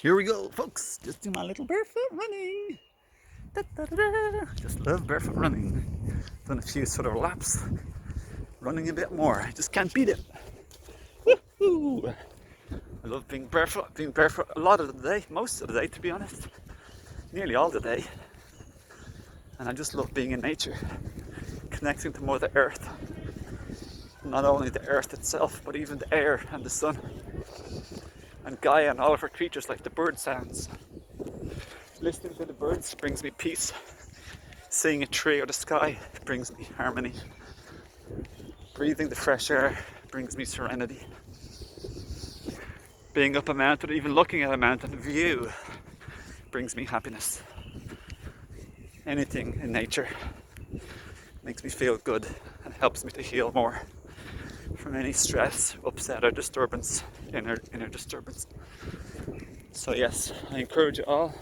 Here we go, folks. Just do my little barefoot running. Da, da, da, da. Just love barefoot running. Done a few sort of laps. Running a bit more. I just can't beat it. Woo-hoo. I love being barefoot. Being barefoot a lot of the day, most of the day, to be honest. Nearly all the day. And I just love being in nature, connecting to Mother Earth. Not only the earth itself, but even the air and the sun. And Gaia and all of her creatures, like the bird sounds. Listening to the birds brings me peace. Seeing a tree or the sky brings me harmony. Breathing the fresh air brings me serenity. Being up a mountain, or even looking at a mountain view, brings me happiness. Anything in nature makes me feel good and helps me to heal more from any stress, upset or disturbance, inner disturbance. So yes, I encourage you all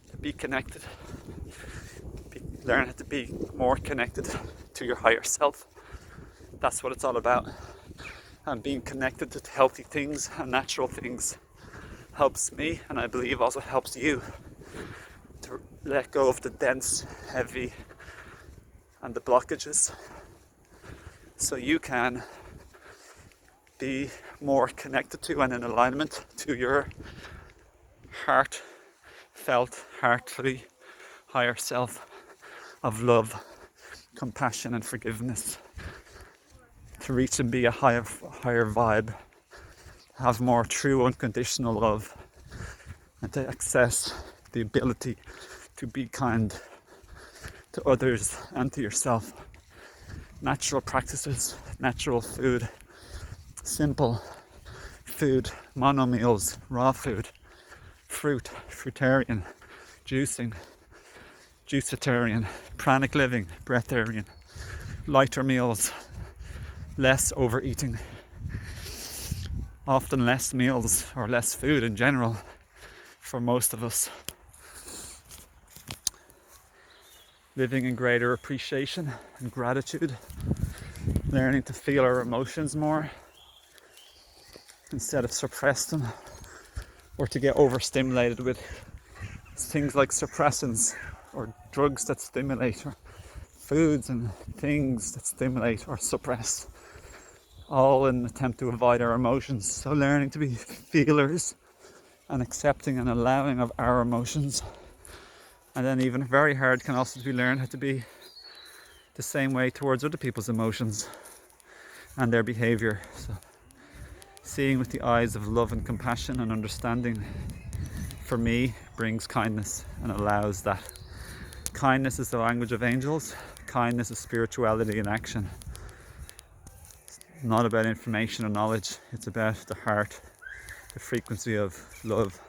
to be connected, learn how to be more connected to your higher self. That's what it's all about. And being connected to healthy things and natural things helps me, and I believe also helps you to let go of the dense, heavy and the blockages, so you can be more connected to and in alignment to your heartly higher self of love, compassion and forgiveness, to reach and be a higher vibe, have more true unconditional love, and to access the ability to be kind to others and to yourself. Natural practices, natural food, simple food, mono meals, raw food, fruit, fruitarian, juicing, juicitarian, pranic living, breatharian, lighter meals, less overeating, often less meals or less food in general for most of us. Living in greater appreciation and gratitude, learning to feel our emotions more instead of suppress them, or to get overstimulated with things like suppressants or drugs that stimulate, or foods and things that stimulate or suppress, all in an attempt to avoid our emotions. So learning to be feelers and accepting and allowing of our emotions. And then even very hard can also be learned how to be the same way towards other people's emotions and their behavior. So seeing with the eyes of love and compassion and understanding, for me, brings kindness and allows that. Kindness is the language of angels. Kindness is spirituality in action. It's not about information or knowledge. It's about the heart, the frequency of love.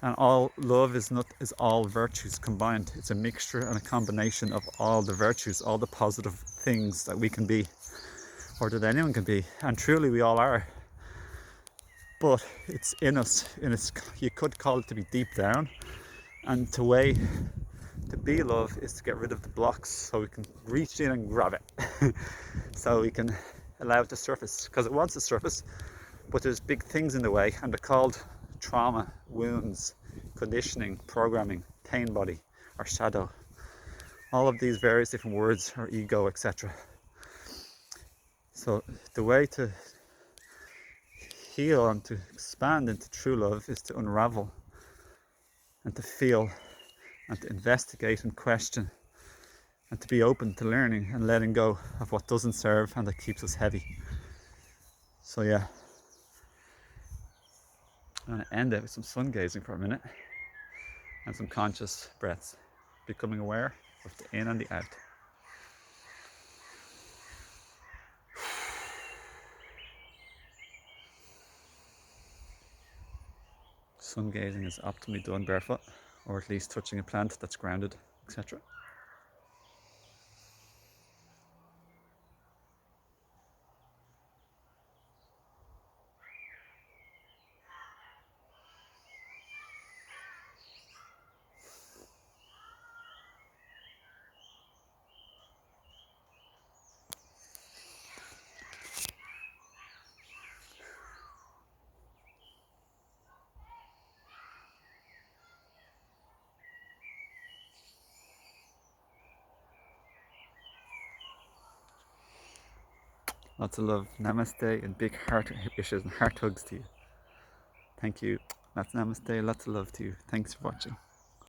And all love is all virtues combined. It's a mixture and a combination of all the virtues, all the positive things that we can be, or that anyone can be, and truly we all are. But it's in us, you could call it to be deep down, and the way to be love is to get rid of the blocks so we can reach in and grab it. So we can allow it to surface, because it wants to surface, but there's big things in the way, and they're called trauma, wounds, conditioning, programming, pain body, or shadow. All of these various different words, or ego, etc. So the way to heal and to expand into true love is to unravel and to feel and to investigate and question, and to be open to learning and letting go of what doesn't serve and that keeps us heavy. So yeah, I'm going to end it with some sun gazing for a minute and some conscious breaths, becoming aware of the in and the out. Sun gazing is optimally done barefoot, or at least touching a plant that's grounded, etc. Lots of love. Namaste and big heart wishes and heart hugs to you. Thank you. That's namaste. Lots of love to you. Thanks for watching.